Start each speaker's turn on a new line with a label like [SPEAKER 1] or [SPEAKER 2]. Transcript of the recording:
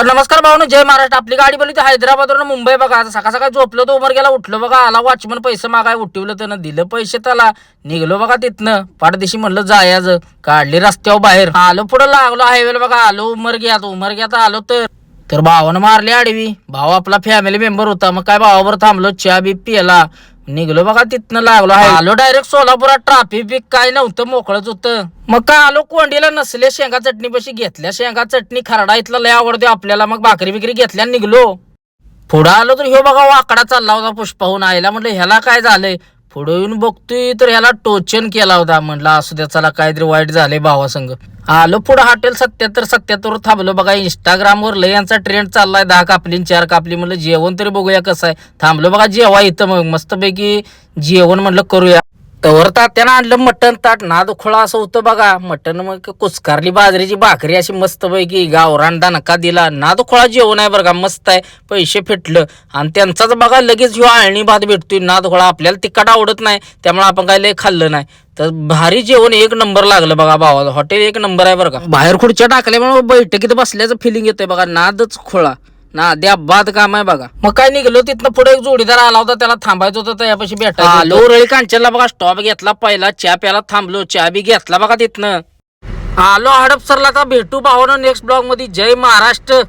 [SPEAKER 1] तर नमस्कार भाऊनो, जय महाराष्ट्र. आपली गाडी बोलली ती हैदराबादवरून मुंबई. बघा आता सकाळ सकाळी झोपलो तो उमर गेला, उठलो बघा, आला वॉचमन पैसे मागाय, उठवलं त्यानं, दिलं पैसे त्याला, निघलो बघा तिथनं. पाठदिशी म्हणलं जायचं, काढली रस्त्यावर बाहेर, आलो पुढे लागलो हायवेला बघा, आलो उमरग्यात आलो तर भावानं मारली आडवी. भाऊ आपला फॅमिली मेंबर होता, मग काय भावावर थांबलो, चहा बी पिला, निघलो बघा तिथनं. लागलो आलो डायरेक्ट सोलापुरात. ट्राफिक बी काय नव्हतं, मोकळच होतं. मग काय आलो कोंडीला, नसले शेंगा चटणी पशी घेतल्या, शेंगा चटणी खरडा इथला लय आवडते आपल्याला. मग भाकरी बिकरी घेतल्या, निघलो. पुढं आलो तर ह्यो बघा वाकडा चालला होता पुष्पाहून. आयला म्हटलं ह्याला काय झालंय, पुढे येऊन बघतोय तर ह्याला टोचन केला होता. म्हटलं असू द्या, चला काहीतरी वाईट झालंय भावासंग. आलो पुढे हॉटेल 77 थांबलो बघा. इंस्टाग्रामवर लय यांचा ट्रेंड चाललाय, 10 कापली 4 कापली. म्हणलं जेवण तरी बघूया कसं आहे. थांबलो बघा जेवा इथं, मग मस्तपैकी जेवण म्हणलं करूया. तवर तात्यानं आणलं मटण ताट, नादखोळा असं होतं बघा मटण. मग कुचकारली बाजरीची भाकरी अशी मस्तपैकी, गावरान दणका दिला. नादखोळा जेवण आहे बरं का, मस्त आहे. पैसे फेटलं आणि त्यांचाच बघा लगेच ह्यो आळणी भात भेटतोय नादखोळा. आपल्याला तिखट आवडत नाही, त्यामुळे आपण काय लय खाल्लं नाही. तर भारी जेवण एक नंबर लागलं बघा भावा. हॉटेल एक नंबर आहे बरं का. बाहेर खुर्च्या टाकल्यामुळे बैठकीत बसल्याचं फिलिंग येतंय बघा. नादच खोळा ना द्या बाद काम आहे बघा. मग काय निघलो तिथनं पुढे, एक जोडीदार आला होता, त्याला थांबायचं होतं, त्यापाशी भेटायचं. आलो उरळी कांचनला बघा, स्टॉप घेतला पहिला, चहा प्याला थांबलो, चहा बी घेतला बघा तिथनं. आलो हडपसरला. आता भेटू भावानं नेक्स्ट ब्लॉग मध्ये. जय महाराष्ट्र.